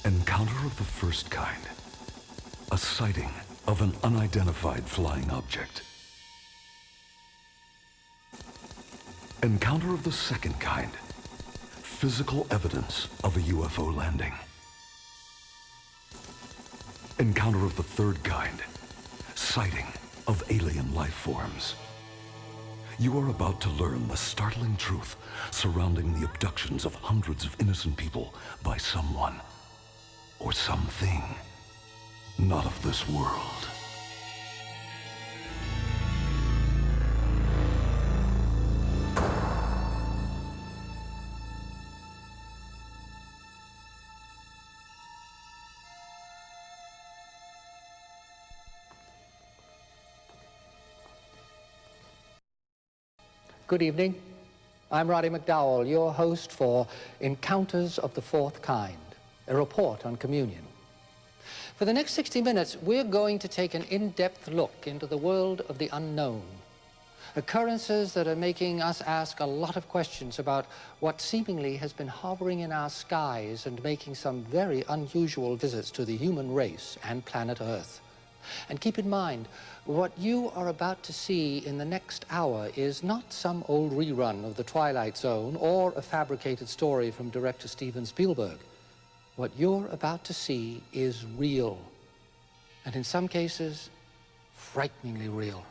Encounter of the first kind. A sighting of an unidentified flying object. Encounter of the second kind. Physical evidence of a UFO landing. Encounter of the third kind. Sighting of alien life forms. You are about to learn the startling truth surrounding the abductions of hundreds of innocent people by someone or something not of this world. Good evening. I'm Roddy McDowall, your host for Encounters of the Fourth Kind, a report on communion. For the next 60 minutes, we're going to take an in-depth look into the world of the unknown. Occurrences that are making us ask a lot of questions about what seemingly has been hovering in our skies and making some very unusual visits to the human race and planet Earth. And keep in mind, what you are about to see in the next hour is not some old rerun of The Twilight Zone or a fabricated story from director Steven Spielberg. What you're about to see is real, and in some cases, frighteningly real.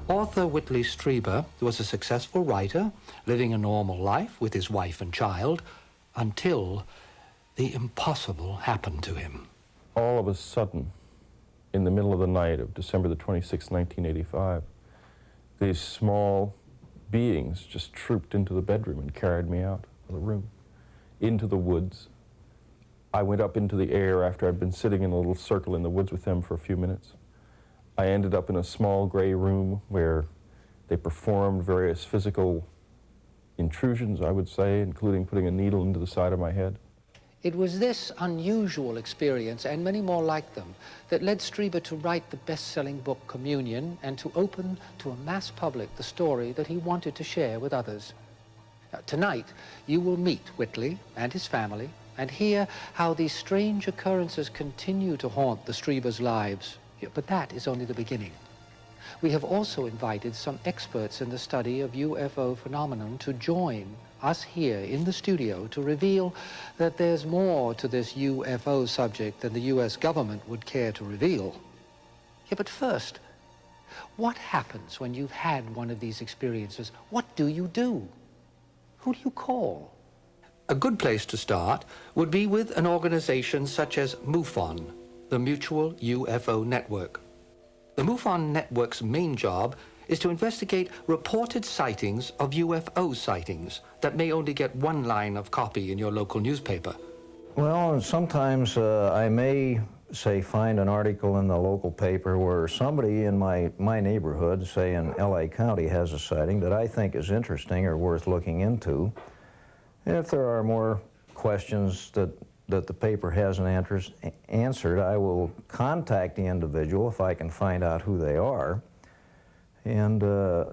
Author Whitley Strieber was a successful writer, living a normal life with his wife and child, until the impossible happened to him. All of a sudden, in the middle of the night of December the 26th, 1985, these small beings just trooped into the bedroom and carried me out of the room, into the woods. I went up into the air after I'd been sitting in a little circle in the woods with them for a few minutes. I ended up in a small gray room where they performed various physical intrusions, I would say, including putting a needle into the side of my head. It was this unusual experience, and many more like them, that led Strieber to write the best-selling book Communion and to open to a mass public the story that he wanted to share with others. Now, tonight, you will meet Whitley and his family and hear how these strange occurrences continue to haunt the Striebers' lives. But that is only the beginning. We have also invited some experts in the study of UFO phenomenon to join us here in the studio to reveal that there's more to this UFO subject than the US government would care to reveal. Yeah, but first, what happens when you've had one of these experiences? What do you do? Who do you call? A good place to start would be with an organization such as MUFON, the Mutual UFO Network. The MUFON Network's main job is to investigate reported sightings of UFO sightings that may only get one line of copy in your local newspaper. Well, sometimes I may, say, find an article in the local paper where somebody in my neighborhood, say in LA County, has a sighting that I think is interesting or worth looking into. And if there are more questions that the paper hasn't answered, I will contact the individual if I can find out who they are and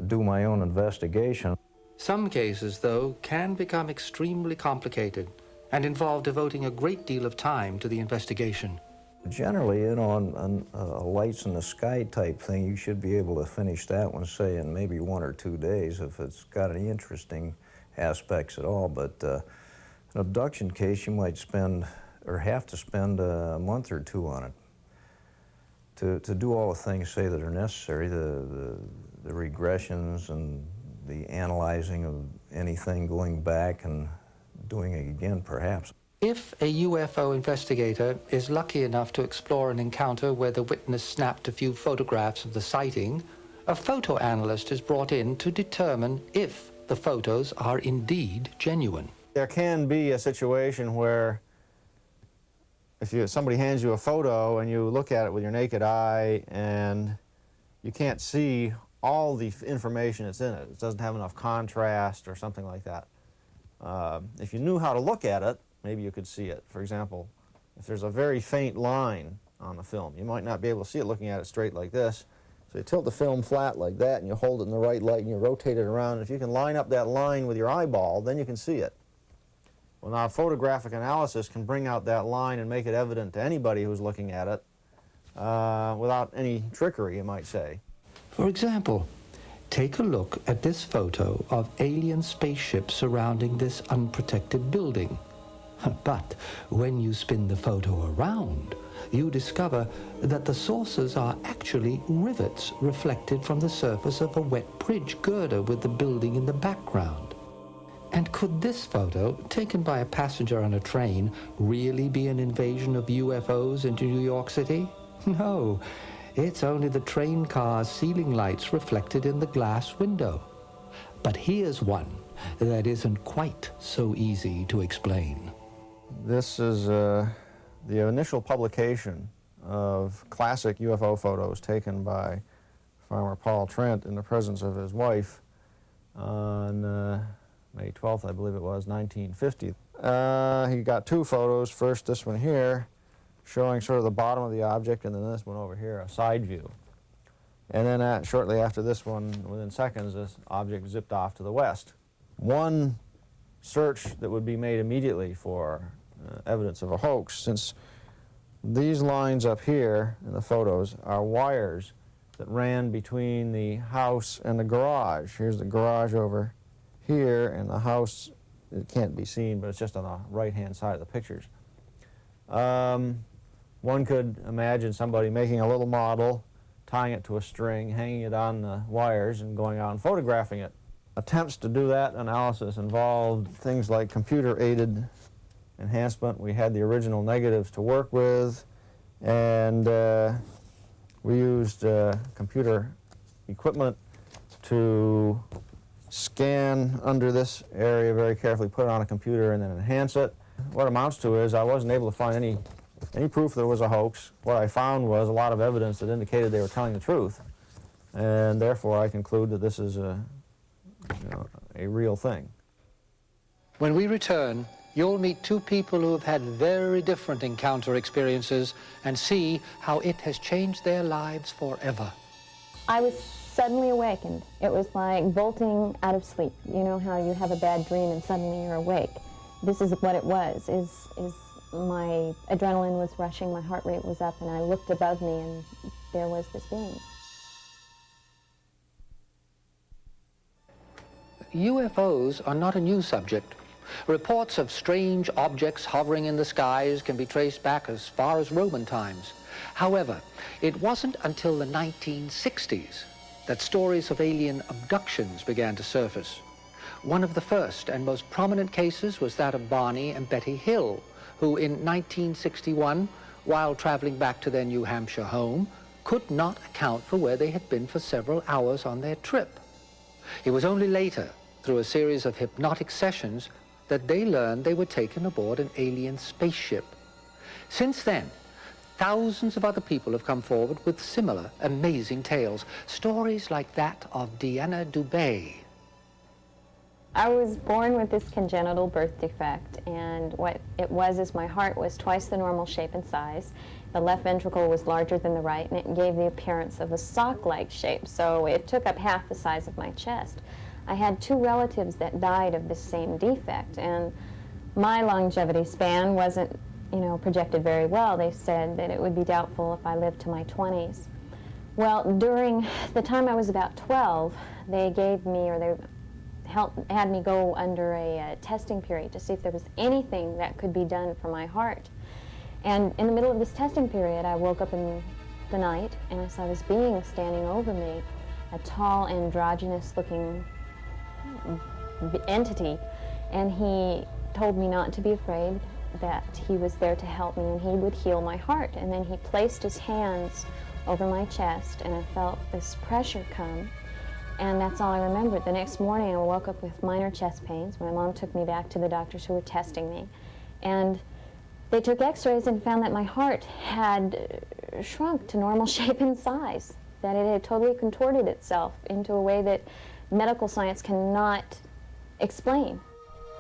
do my own investigation. Some cases, though, can become extremely complicated and involve devoting a great deal of time to the investigation. Generally, you know, on a lights in the sky type thing, you should be able to finish that one, say, in maybe 1 or 2 days if it's got any interesting aspects at all. But an abduction case, you might spend or have to spend a month or 2 on it to do all the things, say, that are necessary, the regressions and the analyzing of anything, going back and doing it again, perhaps. If a UFO investigator is lucky enough to explore an encounter where the witness snapped a few photographs of the sighting, a photo analyst is brought in to determine if the photos are indeed genuine. There can be a situation where if somebody hands you a photo and you look at it with your naked eye and you can't see all the information that's in it, it doesn't have enough contrast or something like that. If you knew how to look at it, maybe you could see it. For example, if there's a very faint line on the film, you might not be able to see it looking at it straight like this. So you tilt the film flat like that and you hold it in the right light and you rotate it around. And if you can line up that line with your eyeball, then you can see it. Well, now photographic analysis can bring out that line and make it evident to anybody who's looking at it without any trickery, you might say. For example, take a look at this photo of alien spaceships surrounding this unprotected building. But when you spin the photo around, you discover that the sources are actually rivets reflected from the surface of a wet bridge girder with the building in the background. And could this photo, taken by a passenger on a train, really be an invasion of UFOs into New York City? No, it's only the train car's ceiling lights reflected in the glass window. But here's one that isn't quite so easy to explain. This is the initial publication of classic UFO photos taken by Farmer Paul Trent in the presence of his wife on May 12th, I believe it was, 1950. He got two photos. First, this one here, showing sort of the bottom of the object, and then this one over here, a side view. And then shortly after this one, within seconds, this object zipped off to the west. One search that would be made immediately for evidence of a hoax, since these lines up here in the photos are wires that ran between the house and the garage. Here's the garage over here, and the house, it can't be seen, but it's just on the right-hand side of the pictures. One could imagine somebody making a little model, tying it to a string, hanging it on the wires, and going out and photographing it. Attempts to do that analysis involved things like computer-aided enhancement. We had the original negatives to work with, and we used computer equipment to scan under this area very carefully, put it on a computer, and then enhance it. What it amounts to is I wasn't able to find any proof that it was a hoax. What I found was a lot of evidence that indicated they were telling the truth, and therefore I conclude that this is a real thing. When we return, you'll meet two people who have had very different encounter experiences and see how it has changed their lives forever. I was suddenly awakened. It was like bolting out of sleep. You know how you have a bad dream and suddenly you're awake. This is what it was, is my adrenaline was rushing, my heart rate was up, and I looked above me and there was this being. UFOs are not a new subject. Reports of strange objects hovering in the skies can be traced back as far as Roman times. However, it wasn't until the 1960s that stories of alien abductions began to surface. One of the first and most prominent cases was that of Barney and Betty Hill, who in 1961, while traveling back to their New Hampshire home, could not account for where they had been for several hours on their trip. It was only later, through a series of hypnotic sessions, that they learned they were taken aboard an alien spaceship. Since then, thousands of other people have come forward with similar amazing tales, stories like that of Deanna Dubé. I was born with this congenital birth defect, and what it was is my heart was twice the normal shape and size. The left ventricle was larger than the right, and it gave the appearance of a sock-like shape, so it took up half the size of my chest. I had two relatives that died of the same defect, and my longevity span wasn't, projected very well. They said that it would be doubtful if I lived to my 20s. Well, during the time I was about 12, they gave me, or they had me go under a testing period to see if there was anything that could be done for my heart. And in the middle of this testing period, I woke up in the night and I saw this being standing over me, a tall, androgynous-looking entity, and he told me not to be afraid, that he was there to help me and he would heal my heart. And then he placed his hands over my chest and I felt this pressure come, and that's all I remembered. The next morning I woke up with minor chest pains. My mom took me back to the doctors who were testing me, and they took x-rays and found that my heart had shrunk to normal shape and size, that it had totally contorted itself into a way that medical science cannot explain.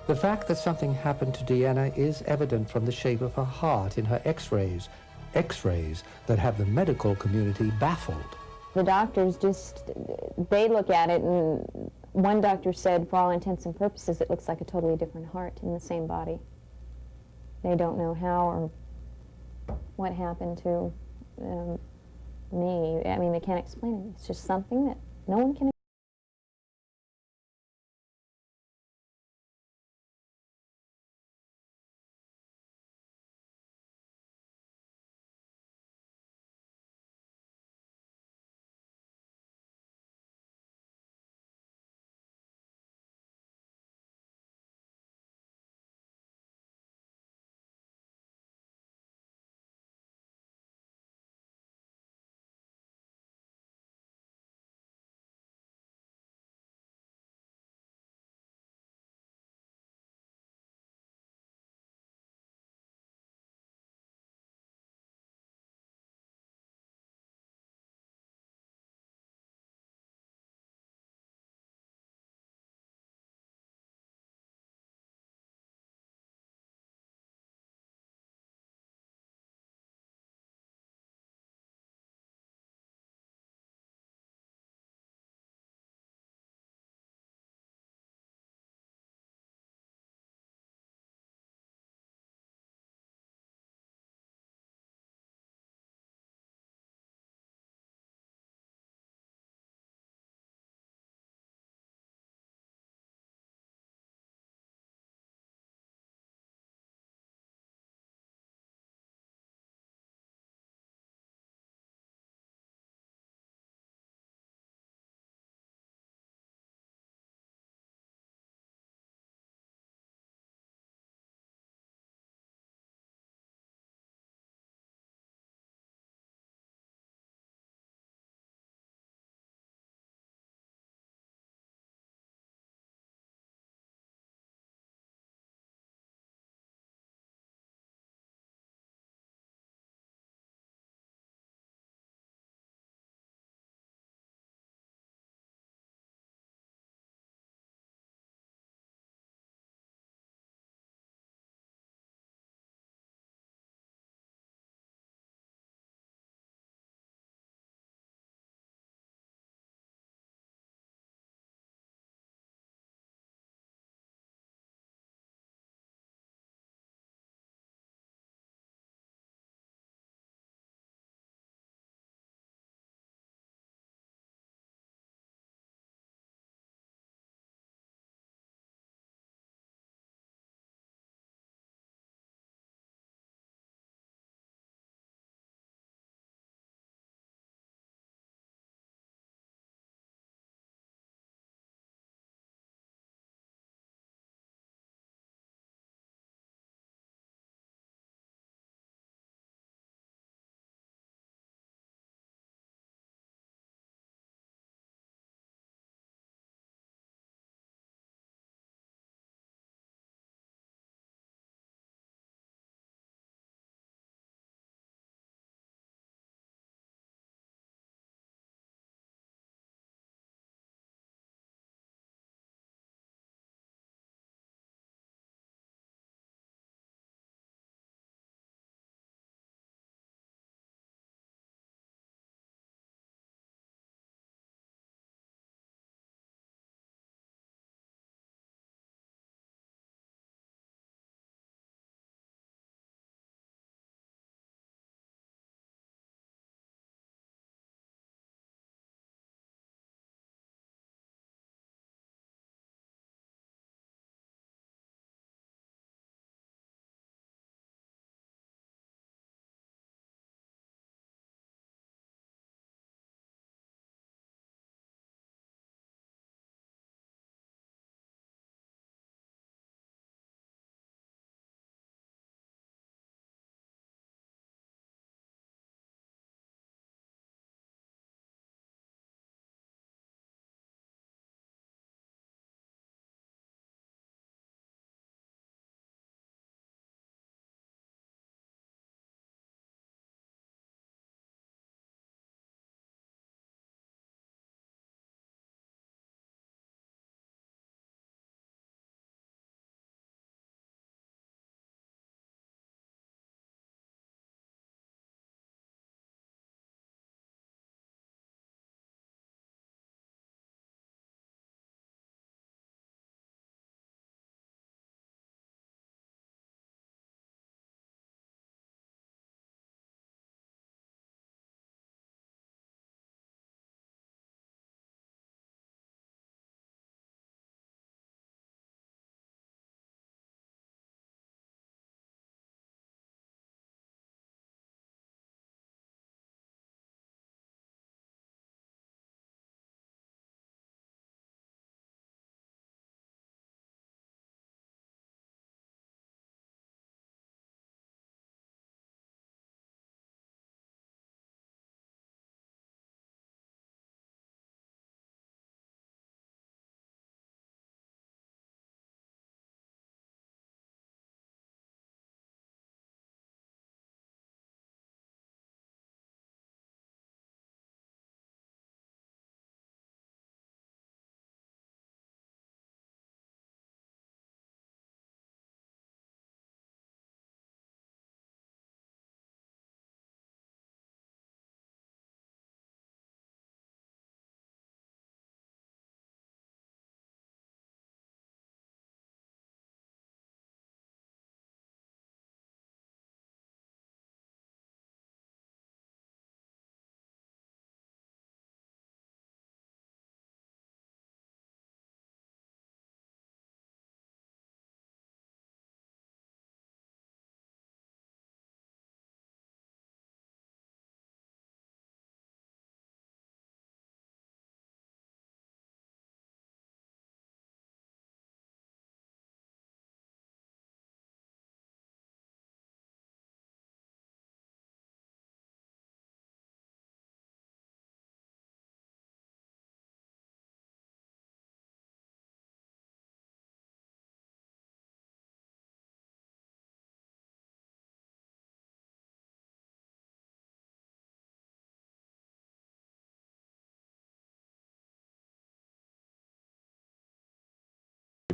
The fact that something happened to Deanna is evident from the shape of her heart in her x-rays that have the medical community baffled. The doctors they look at it, and one doctor said, for all intents and purposes, it looks like a totally different heart in the same body. they don't know how or what happened to me. I mean, they can't explain it. It's just something that no one can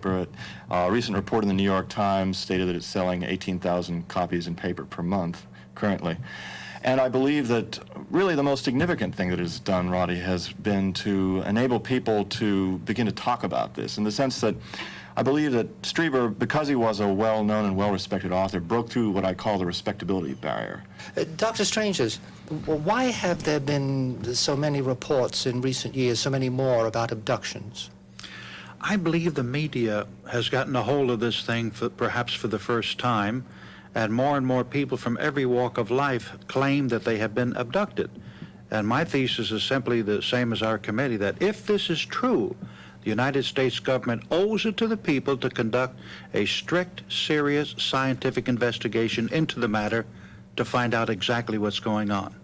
newspaper. A recent report in the New York Times stated that it's selling 18,000 copies in paper per month currently. And I believe that really the most significant thing that it has done, Roddy, has been to enable people to begin to talk about this, in the sense that I believe that Strieber, because he was a well-known and well-respected author, broke through what I call the respectability barrier. Dr. Strangers, why have there been so many reports in recent years, so many more about abductions? I believe the media has gotten a hold of this thing perhaps for the first time, and more people from every walk of life claim that they have been abducted. And my thesis is simply the same as our committee, that if this is true, the United States government owes it to the people to conduct a strict, serious, scientific investigation into the matter to find out exactly what's going on.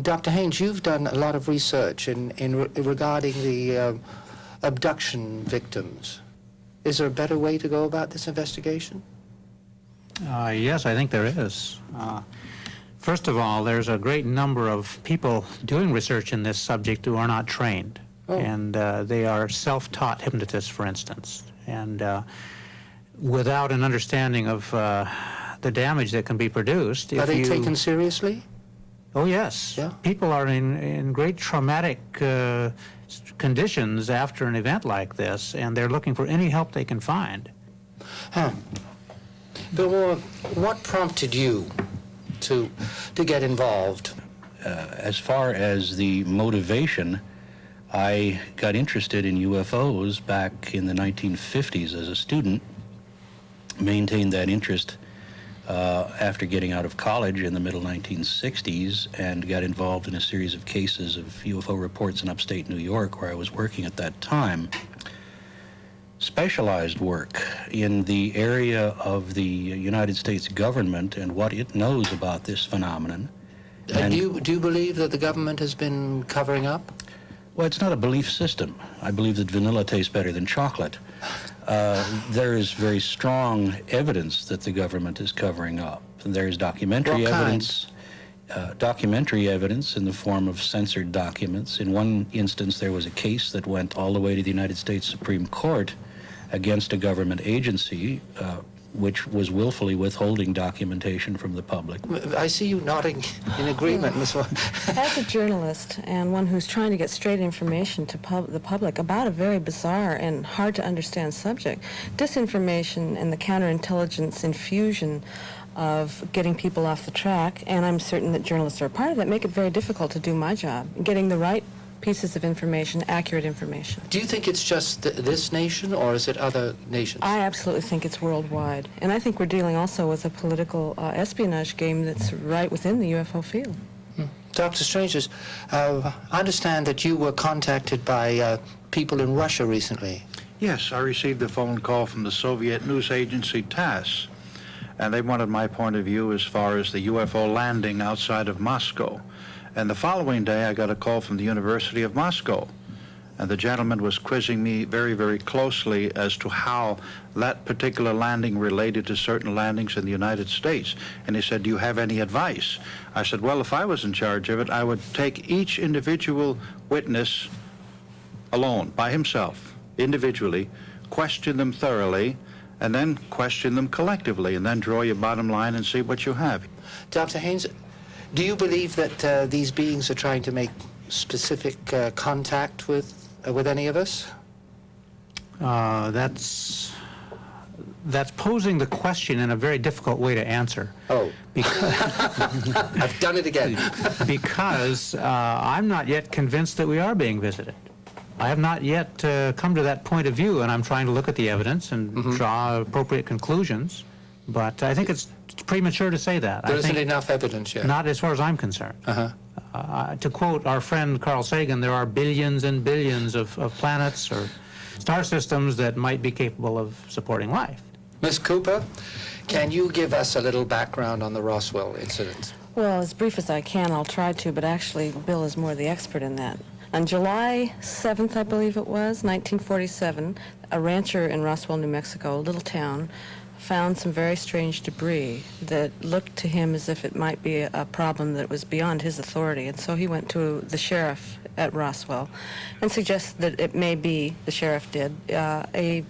Dr. Haynes, you've done a lot of research regarding the abduction victims. Is there a better way to go about this investigation? Yes, I think there is. First of all, there's a great number of people doing research in this subject who are not trained. Oh. And they are self-taught hypnotists, for instance. And without an understanding of the damage that can be produced... Are they taken seriously? Oh, yes. Yeah. People are in great traumatic conditions after an event like this, and they're looking for any help they can find. Huh. Bill, what prompted you to get involved? As far as the motivation, I got interested in UFOs back in the 1950s as a student, maintained that interest after getting out of college in the middle 1960s, and got involved in a series of cases of UFO reports in upstate New York, where I was working at that time. Specialized work in the area of the United States government and what it knows about this phenomenon. And do you believe that the government has been covering up? Well, it's not a belief system. I believe that vanilla tastes better than chocolate. There is very strong evidence that the government is covering up. There's documentary evidence. Documentary evidence in the form of censored documents. In one instance, there was a case that went all the way to the United States Supreme Court against a government agency which was willfully withholding documentation from the public. I see you nodding in agreement, Ms. As a journalist and one who's trying to get straight information to the public about a very bizarre and hard to understand subject, disinformation and the counterintelligence infusion of getting people off the track, and I'm certain that journalists are a part of that, make it very difficult to do my job, getting the right pieces of information, accurate information. Do you think it's just this nation, or is it other nations? I absolutely think it's worldwide. And I think we're dealing also with a political espionage game that's right within the UFO field. Dr. Strangers, I understand that you were contacted by people in Russia recently. Yes, I received a phone call from the Soviet news agency TASS, and they wanted my point of view as far as the UFO landing outside of Moscow. And the following day, I got a call from the University of Moscow, and the gentleman was quizzing me very, very closely as to how that particular landing related to certain landings in the United States. And he said, "Do you have any advice?" I said, "Well, if I was in charge of it, I would take each individual witness alone, by himself, individually, question them thoroughly, and then question them collectively, and then draw your bottom line and see what you have." Dr. Haynes, do you believe that these beings are trying to make specific contact with any of us? That's posing the question in a very difficult way to answer. Oh. Because I've done it again. Because I'm not yet convinced that we are being visited. I have not yet come to that point of view, and I'm trying to look at the evidence and draw appropriate conclusions. But I think it's premature to say that. There isn't enough evidence yet. Not as far as I'm concerned. To quote our friend Carl Sagan, there are billions and billions of planets or star systems that might be capable of supporting life. Ms. Cooper, can you give us a little background on the Roswell incident? Well, as brief as I can, I'll try to, but actually Bill is more the expert in that. On July 7th, I believe it was, 1947, a rancher in Roswell, New Mexico, a little town, found some very strange debris that looked to him as if it might be a problem that was beyond his authority. And so he went to the sheriff at Roswell and suggested that it may be, the sheriff did, a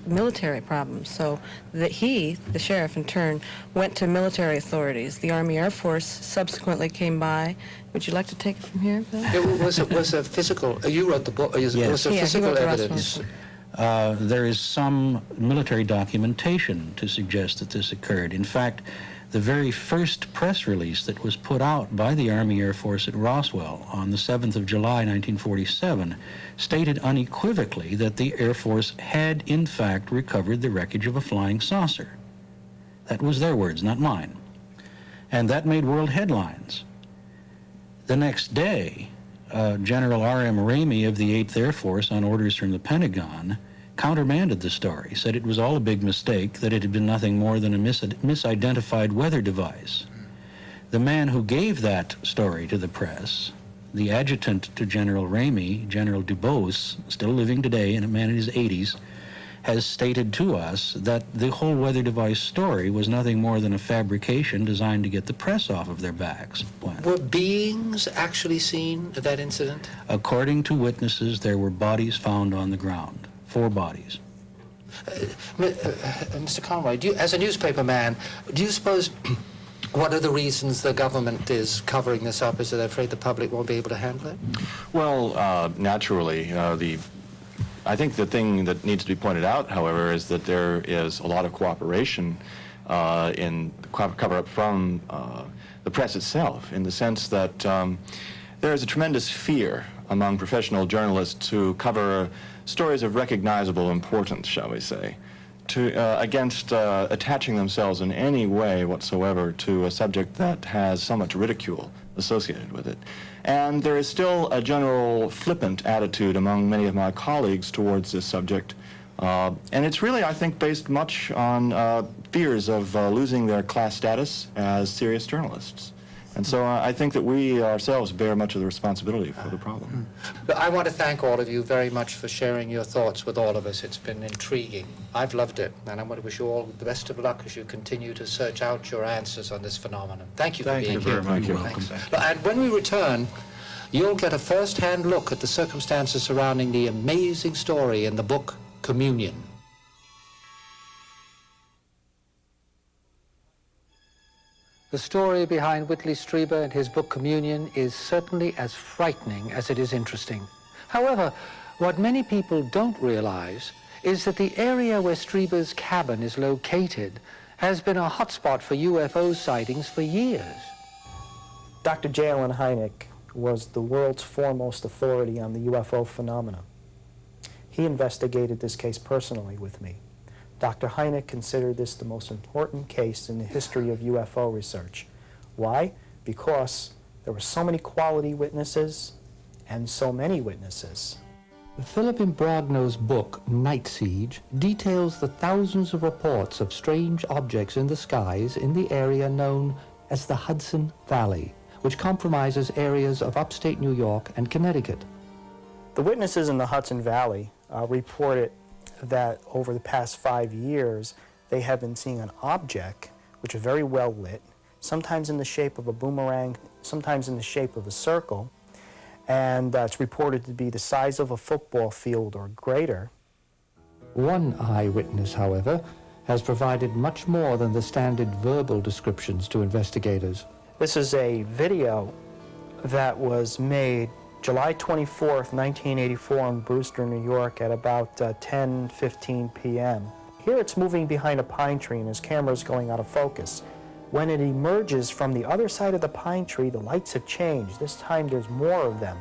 military problems. So that he, the sheriff in turn, went to military authorities. The Army Air Force subsequently came by. Would you like to take it from here, Bill? It was a physical, you wrote the book, it was a Yeah, physical he wrote the evidence. There is some military documentation to suggest that this occurred. In fact, the very first press release that was put out by the Army Air Force at Roswell on the 7th of July, 1947, stated unequivocally that the Air Force had, in fact, recovered the wreckage of a flying saucer. That was their words, not mine. And that made world headlines. The next day, General R.M. Ramey of the 8th Air Force, on orders from the Pentagon, countermanded the story, said it was all a big mistake, that it had been nothing more than a misidentified weather device. The man who gave that story to the press, the adjutant to General Ramey, General Dubose, still living today and a man in his 80s, has stated to us that the whole weather device story was nothing more than a fabrication designed to get the press off of their backs. Were beings actually seen at that incident? According to witnesses, there were bodies found on the ground. 4 bodies. Mr. Conroy, as a newspaper man, do you suppose one of the reasons the government is covering this up is that they're afraid the public won't be able to handle it? Well, naturally, I think the thing that needs to be pointed out, however, is that there is a lot of cooperation in the cover-up from the press itself, in the sense that there is a tremendous fear among professional journalists to cover stories of recognizable importance, shall we say, against attaching themselves in any way whatsoever to a subject that has so much ridicule associated with it. And there is still a general flippant attitude among many of my colleagues towards this subject. And it's really, I think, based much on fears of losing their class status as serious journalists. And so I think that we ourselves bear much of the responsibility for the problem. But I want to thank all of you very much for sharing your thoughts with all of us. It's been intriguing. I've loved it, and I want to wish you all the best of luck as you continue to search out your answers on this phenomenon. Thank you for being here. Thank you very much. Thanks. And when we return, you'll get a first-hand look at the circumstances surrounding the amazing story in the book Communion. The story behind Whitley Strieber and his book Communion is certainly as frightening as it is interesting. However, what many people don't realize is that the area where Strieber's cabin is located has been a hotspot for UFO sightings for years. Dr. J. Allen Hynek was the world's foremost authority on the UFO phenomena. He investigated this case personally with me. Dr. Hynek considered this the most important case in the history of UFO research. Why? Because there were so many quality witnesses and so many witnesses. Philip Imbrogno's book, Night Siege, details the thousands of reports of strange objects in the skies in the area known as the Hudson Valley, which compromises areas of upstate New York and Connecticut. The witnesses in the Hudson Valley reported that over the past 5 years, they have been seeing an object which is very well lit, sometimes in the shape of a boomerang, sometimes in the shape of a circle, and it's reported to be the size of a football field or greater. One eyewitness, however, has provided much more than the standard verbal descriptions to investigators. This is a video that was made July 24th, 1984 in Brewster, New York at about 10:15 p.m. Here it's moving behind a pine tree and his camera is going out of focus. When it emerges from the other side of the pine tree, the lights have changed. This time there's more of them.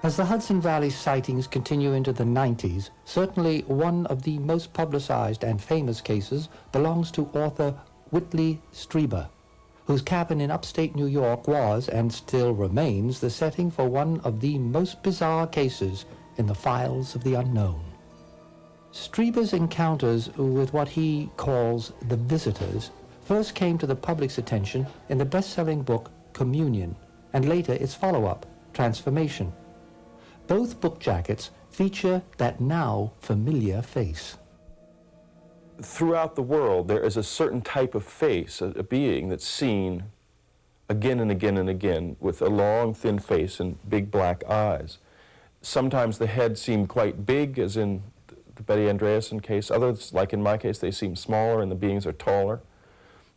As the Hudson Valley sightings continue into the 90s, certainly one of the most publicized and famous cases belongs to author Whitley Strieber, whose cabin in upstate New York was, and still remains, the setting for one of the most bizarre cases in the files of the unknown. Strieber's encounters with what he calls the visitors first came to the public's attention in the best-selling book Communion, and later its follow-up, Transformation. Both book jackets feature that now familiar face. Throughout the world, there is a certain type of face, a being that's seen again and again and again with a long, thin face and big black eyes. Sometimes the head seemed quite big, as in the Betty Andreasson case. Others, like in my case, they seem smaller and the beings are taller.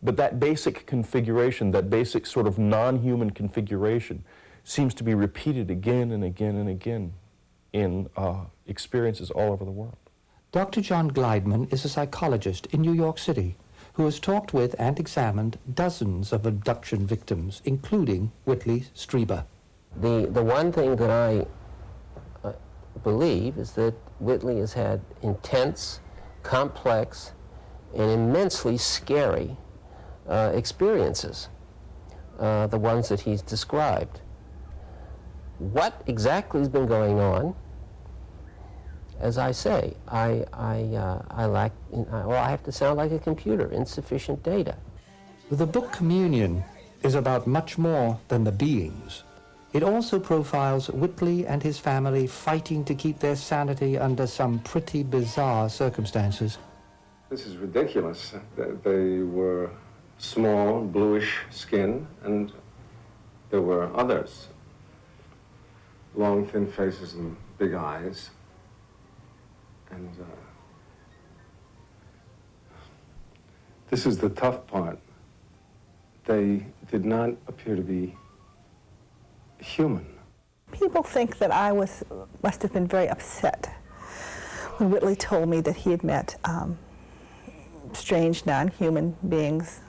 But that basic configuration, that basic sort of non-human configuration, seems to be repeated again and again and again in experiences all over the world. Dr. John Gliedman is a psychologist in New York City who has talked with and examined dozens of abduction victims, including Whitley Strieber. The one thing that I believe is that Whitley has had intense, complex, and immensely scary experiences, the ones that he's described. What exactly has been going on? As I say, I lack, well, I have to sound like a computer, insufficient data. The book Communion is about much more than the beings. It also profiles Whitley and his family fighting to keep their sanity under some pretty bizarre circumstances. This is ridiculous. They were small, bluish skin, and there were others. Long, thin faces and big eyes. And this is the tough part. They did not appear to be human. People think that I must have been very upset when Whitley told me that he had met strange non-human beings,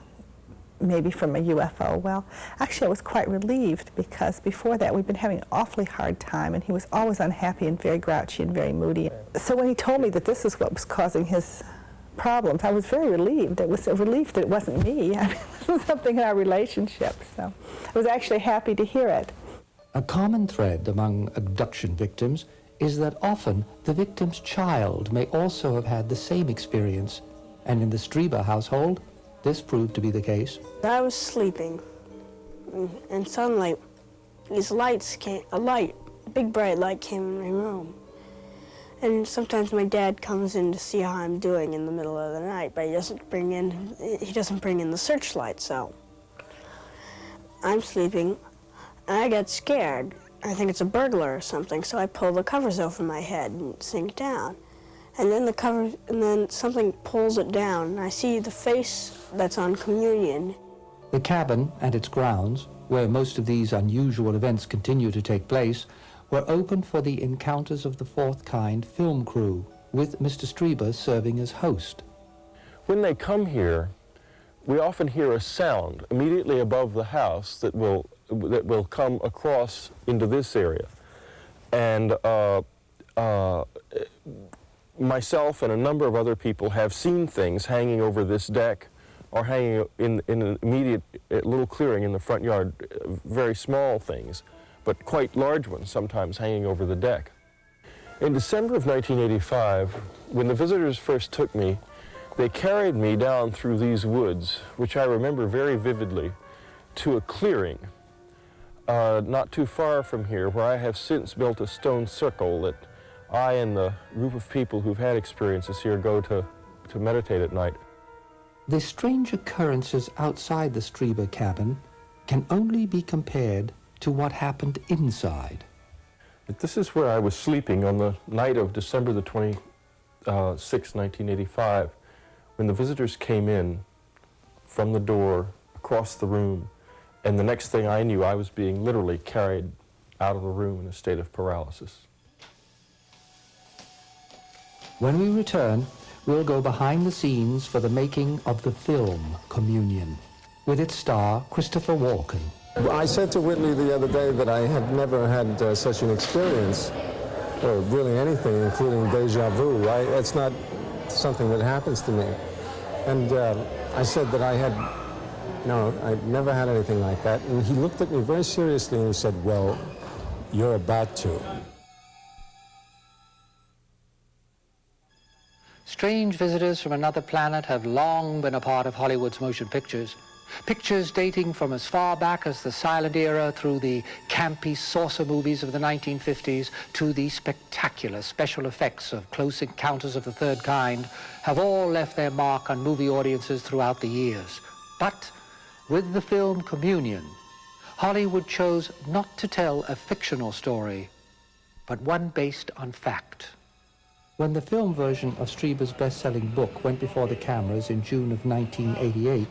maybe from a UFO. Well, actually I was quite relieved, because before that we'd been having an awfully hard time, and he was always unhappy and very grouchy and very moody. So when he told me that this is what was causing his problems, I was very relieved. It was a relief that it wasn't me. I mean, it was something in our relationship, so I was actually happy to hear it. A common thread among abduction victims is that often the victim's child may also have had the same experience, and in the Strieber household, this proved to be the case. I was sleeping, and suddenly these lights came, a big bright light came in my room. And sometimes my dad comes in to see how I'm doing in the middle of the night, but he doesn't bring in the searchlight, so I'm sleeping, and I get scared. I think it's a burglar or something, so I pull the covers over my head and sink down. And then something pulls it down, and I see the face that's on Communion. The cabin and its grounds, where most of these unusual events continue to take place, were open for the Encounters of the Fourth Kind film crew, with Mr. Strieber serving as host. When they come here, we often hear a sound immediately above the house that will come across into this area. And myself and a number of other people have seen things hanging over this deck or hanging in an immediate little clearing in the front yard, very small things, but quite large ones sometimes hanging over the deck. In December of 1985, when the visitors first took me, they carried me down through these woods, which I remember very vividly, to a clearing not too far from here, where I have since built a stone circle that I and the group of people who've had experiences here go to meditate at night. The strange occurrences outside the Strieber cabin can only be compared to what happened inside. But this is where I was sleeping on the night of December the 26th, 1985, when the visitors came in from the door across the room, and the next thing I knew, I was being literally carried out of the room in a state of paralysis. When we return, we'll go behind the scenes for the making of the film Communion, with its star Christopher Walken. I said to Whitley the other day that I had never had such an experience, or really anything, including deja vu. It's not something that happens to me. And I said that I'd never had anything like that. And he looked at me very seriously and he said, well, you're about to. Strange visitors from another planet have long been a part of Hollywood's motion pictures. Pictures dating from as far back as the silent era through the campy saucer movies of the 1950s to the spectacular special effects of Close Encounters of the Third Kind have all left their mark on movie audiences throughout the years. But with the film Communion, Hollywood chose not to tell a fictional story, but one based on fact. When the film version of Strieber's best-selling book went before the cameras in June of 1988,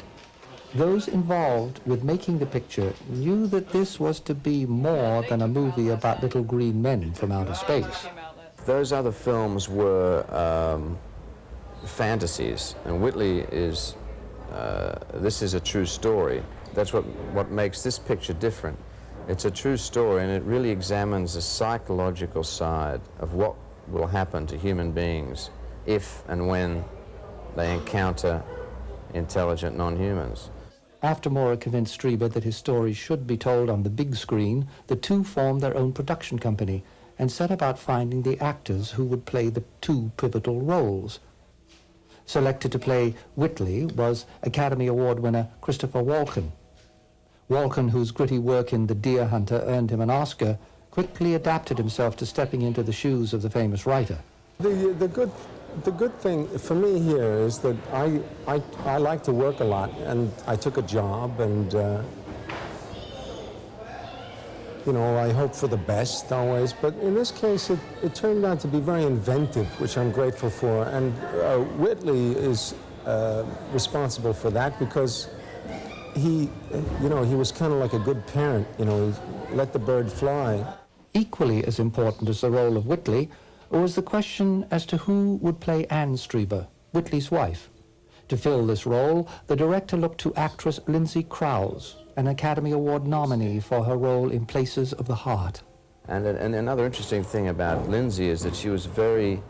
those involved with making the picture knew that this was to be more than a movie about little green men from outer space. Those other films were fantasies, and Whitley is, this is a true story. That's what makes this picture different. It's a true story, and it really examines the psychological side of what will happen to human beings if and when they encounter intelligent non-humans. After Mora convinced Strieber that his story should be told on the big screen, the two formed their own production company and set about finding the actors who would play the two pivotal roles. Selected to play Whitley was Academy Award winner Christopher Walken. Walken, whose gritty work in The Deer Hunter earned him an Oscar, quickly adapted himself to stepping into the shoes of the famous writer. The good thing for me here is that I like to work a lot, and I took a job, and you know, I hope for the best always, but in this case it turned out to be very inventive, which I'm grateful for, and Whitley is responsible for that because he was kind of like a good parent, you know, he let the bird fly. Equally as important as the role of Whitley was the question as to who would play Anne Strieber, Whitley's wife. To fill this role, the director looked to actress Lindsay Krause, an Academy Award nominee for her role in Places of the Heart. And another interesting thing about Lindsay is that she was very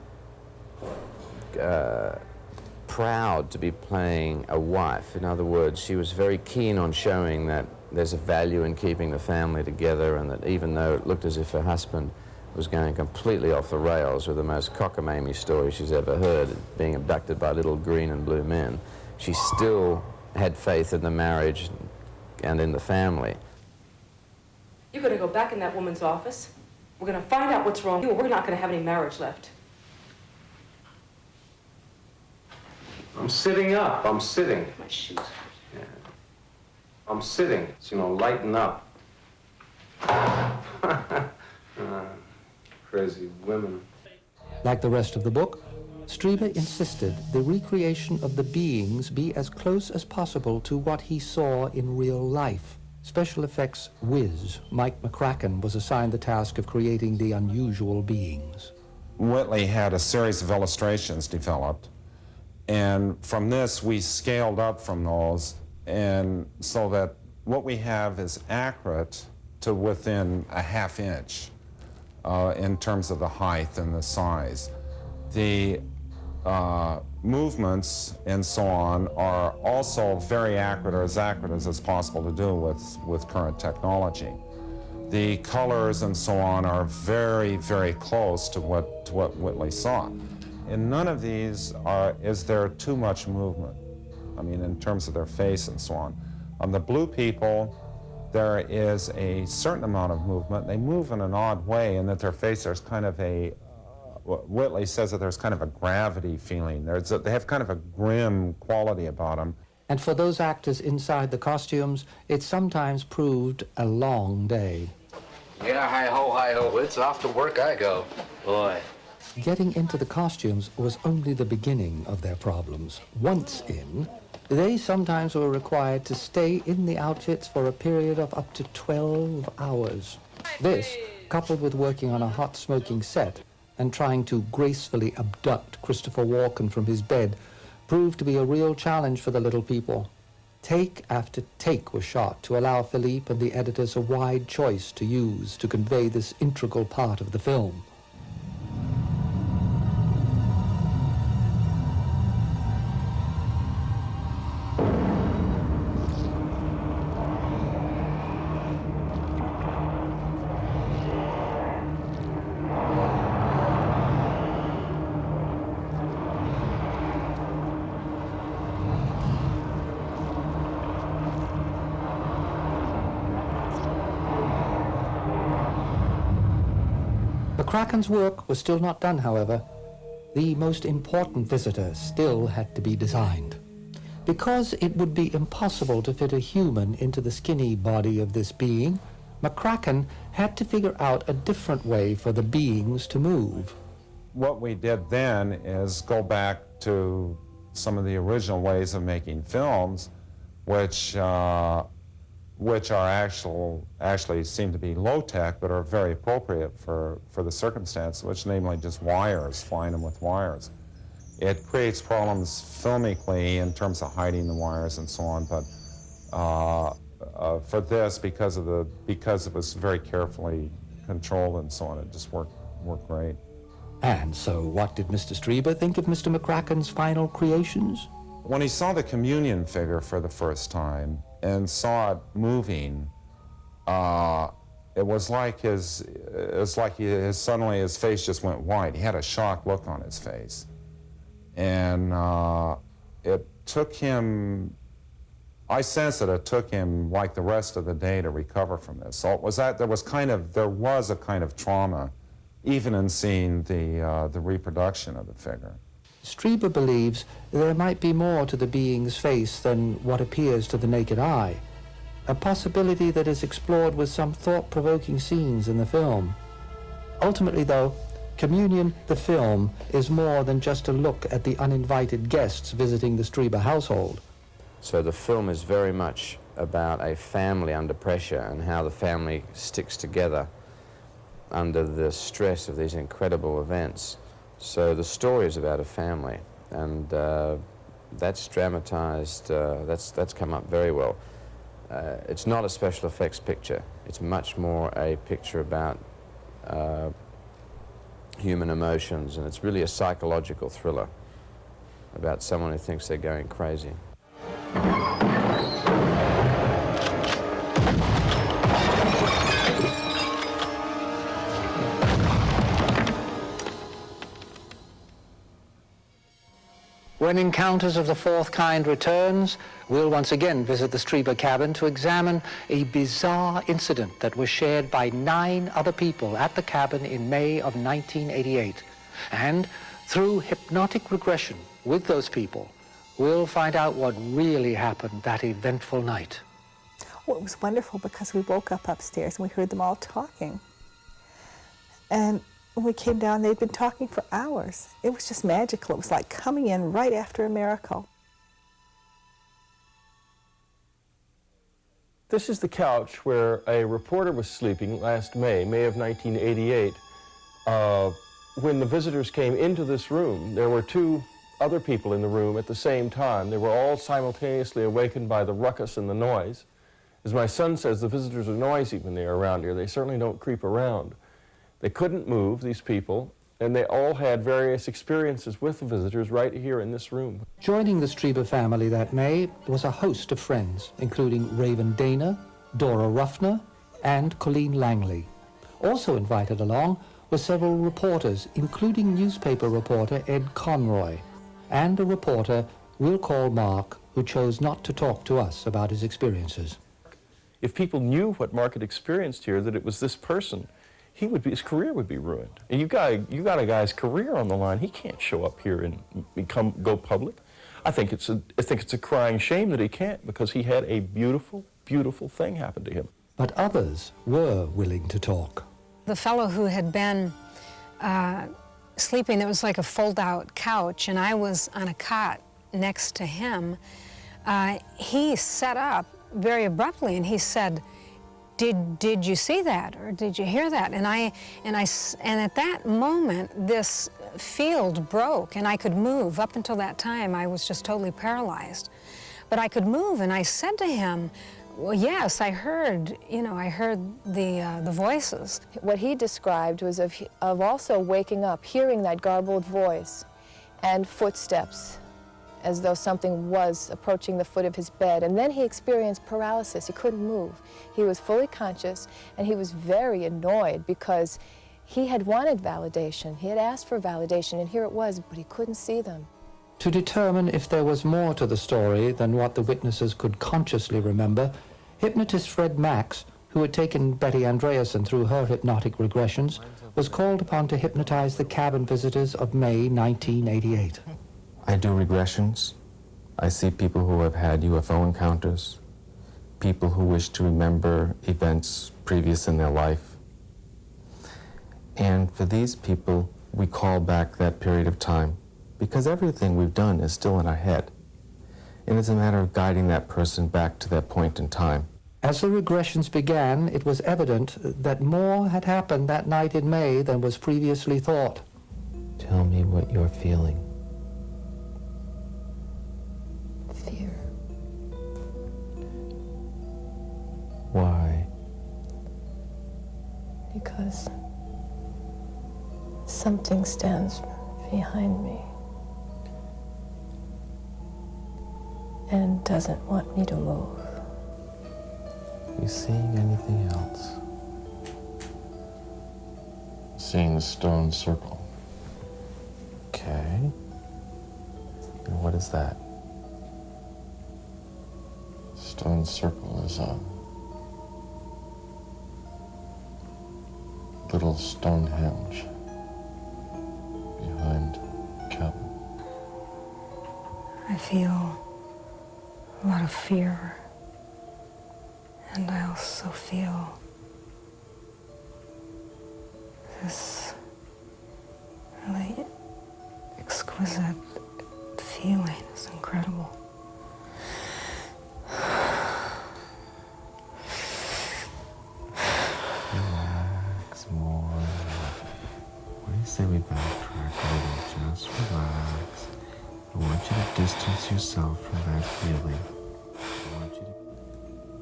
proud to be playing a wife. In other words, she was very keen on showing that there's a value in keeping the family together, and that even though it looked as if her husband was going completely off the rails with the most cockamamie story she's ever heard, being abducted by little green and blue men, she still had faith in the marriage and in the family. You're going to go back in that woman's office. We're going to find out what's wrong. We're not going to have any marriage left. I'm sitting up. I'm sitting. My shoes. Yeah. I'm sitting. So, you know, lighten up. Crazy women. Like the rest of the book, Strieber insisted the recreation of the beings be as close as possible to what he saw in real life. Special effects whiz Mike McCracken was assigned the task of creating the unusual beings. Whitley had a series of illustrations developed, and from this we scaled up from those, and so that what we have is accurate to within a ½ inch in terms of the height and the size. The movements and so on are also very accurate, or as accurate as it's possible to do with current technology. The colors and so on are very, very close to what Whitley saw. In none of these is there too much movement, I mean, in terms of their face and so on. On the blue people, there is a certain amount of movement. They move in an odd way in that their face, there's kind of a, Whitley says that there's kind of a gravity feeling. They have kind of a grim quality about them. And for those actors inside the costumes, it sometimes proved a long day. Yeah, hi-ho, it's off to work I go. Boy. Getting into the costumes was only the beginning of their problems. Once in, they sometimes were required to stay in the outfits for a period of up to 12 hours. This, coupled with working on a hot smoking set and trying to gracefully abduct Christopher Walken from his bed, proved to be a real challenge for the little people. Take after take was shot to allow Philippe and the editors a wide choice to use to convey this integral part of the film. McCracken's work was still not done, however. The most important visitor still had to be designed. Because it would be impossible to fit a human into the skinny body of this being, McCracken had to figure out a different way for the beings to move. what we did then is go back to some of the original ways of making films, which are actually seem to be low-tech, but are very appropriate for the circumstance, which namely just wires, flying them with wires. It creates problems filmically in terms of hiding the wires and so on, but for this, because it was very carefully controlled and so on, it just worked great. And so what did Mr. Strieber think of Mr. McCracken's final creations? When he saw the communion figure for the first time and saw it moving, it was like suddenly his face just went white. He had a shocked look on his face. And it took him, I sense that it took him like the rest of the day to recover from this. So it was that there was a kind of trauma even in seeing the reproduction of the figure. Strieber believes there might be more to the being's face than what appears to the naked eye, a possibility that is explored with some thought-provoking scenes in the film. Ultimately, though, Communion, the film, is more than just a look at the uninvited guests visiting the Strieber household. So the film is very much about a family under pressure and how the family sticks together under the stress of these incredible events. So the story is about a family, and that's dramatized, that's come up very well. It's not a special effects picture. It's much more a picture about human emotions, and it's really a psychological thriller about someone who thinks they're going crazy. When Encounters of the Fourth Kind returns, we'll once again visit the Strieber cabin to examine a bizarre incident that was shared by 9 other people at the cabin in May of 1988. And through hypnotic regression with those people, we'll find out what really happened that eventful night. Well, it was wonderful because we woke up upstairs and we heard them all talking. And when we came down, they'd been talking for hours. It was just magical. It was like coming in right after a miracle. This is the couch where a reporter was sleeping last May of 1988. When the visitors came into this room, there were 2 other people in the room at the same time. They were all simultaneously awakened by the ruckus and the noise. As my son says, the visitors are noisy when they're around here. They certainly don't creep around. They couldn't move, these people, and they all had various experiences with the visitors right here in this room. Joining the Strieber family that May was a host of friends, including Raven Dana, Dora Ruffner, and Colleen Langley. Also invited along were several reporters, including newspaper reporter Ed Conroy, and a reporter we'll call Mark, who chose not to talk to us about his experiences. If people knew what Mark had experienced here, that it was this person, his career would be ruined. And you got a guy's career on the line. He can't show up here and go public. I think it's a crying shame that he can't, because he had a beautiful, beautiful thing happen to him. But others were willing to talk. The fellow who had been sleeping, there was like a fold-out couch, and I was on a cot next to him. He sat up very abruptly, and he said, Did you see that, or did you hear that? And at that moment, this field broke, and I could move. Up until that time, I was just totally paralyzed. But I could move, and I said to him, well, yes, I heard the voices. What he described was of also waking up, hearing that garbled voice and footsteps, as though something was approaching the foot of his bed. And then he experienced paralysis. He couldn't move. He was fully conscious, and he was very annoyed because he had wanted validation. He had asked for validation, and here it was, but he couldn't see them. To determine if there was more to the story than what the witnesses could consciously remember, hypnotist Fred Max, who had taken Betty Andreasen through her hypnotic regressions, was called upon to hypnotize the cabin visitors of May 1988. I do regressions. I see people who have had UFO encounters, people who wish to remember events previous in their life. And for these people, we call back that period of time, because everything we've done is still in our head. And it's a matter of guiding that person back to that point in time. As the regressions began, it was evident that more had happened that night in May than was previously thought. Tell me what you're feeling. Fear. Why? Because something stands behind me and doesn't want me to move. You seeing anything else? Seeing the stone circle. Okay. And what is that? Stone circle is a little Stonehenge behind the cabin. I feel a lot of fear, and I also feel this really exquisite feeling. It's incredible. Relax more. What do you say we backtrack a little? Just relax. I want you to distance yourself from that feeling.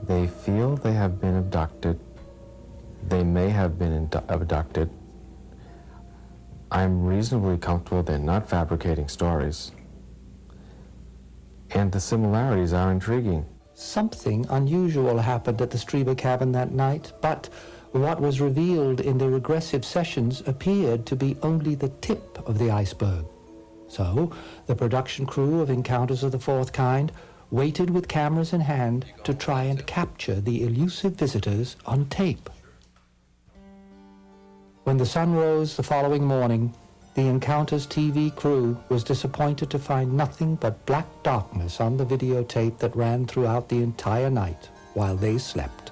They feel they have been abducted. They may have been abducted. I'm reasonably comfortable they're not fabricating stories. And the similarities are intriguing. Something unusual happened at the Strieber cabin that night, but what was revealed in the regressive sessions appeared to be only the tip of the iceberg. So, the production crew of Encounters of the Fourth Kind waited with cameras in hand to try and capture the elusive visitors on tape. When the sun rose the following morning, the Encounters TV crew was disappointed to find nothing but black darkness on the videotape that ran throughout the entire night while they slept.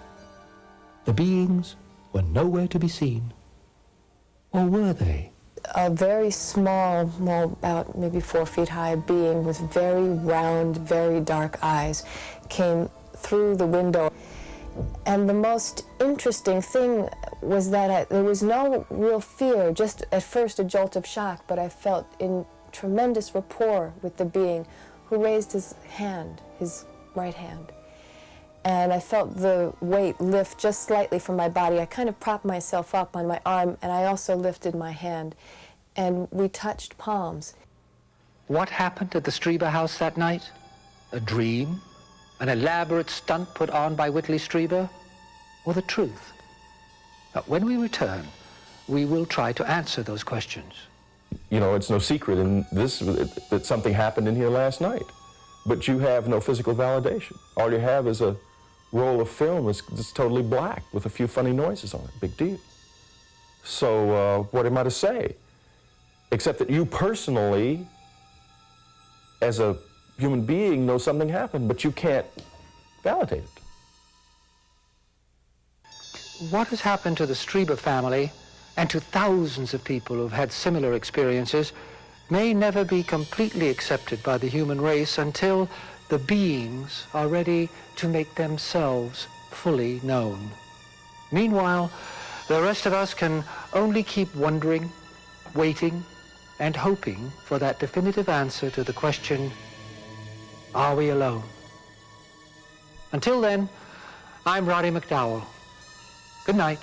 The beings were nowhere to be seen. Or were they? A very small, about maybe 4 feet high being with very round, very dark eyes came through the window. And the most interesting thing was that there was no real fear, just at first a jolt of shock, but I felt in tremendous rapport with the being, who raised his hand, his right hand. And I felt the weight lift just slightly from my body. I kind of propped myself up on my arm, and I also lifted my hand, and we touched palms. What happened at the Strieber house that night? A dream? An elaborate stunt put on by Whitley Strieber? Or the truth? When we return, we will try to answer those questions. You know, it's no secret in this that something happened in here last night, but you have no physical validation. All you have is a roll of film that's totally black with a few funny noises on it. Big deal. So what am I to say? Except that you personally, as a human being, know something happened, but you can't validate it. What has happened to the Strieber family and to thousands of people who've had similar experiences may never be completely accepted by the human race until the beings are ready to make themselves fully known. Meanwhile, the rest of us can only keep wondering, waiting, and hoping for that definitive answer to the question, are we alone? Until then, I'm Roddy McDowall. Good night.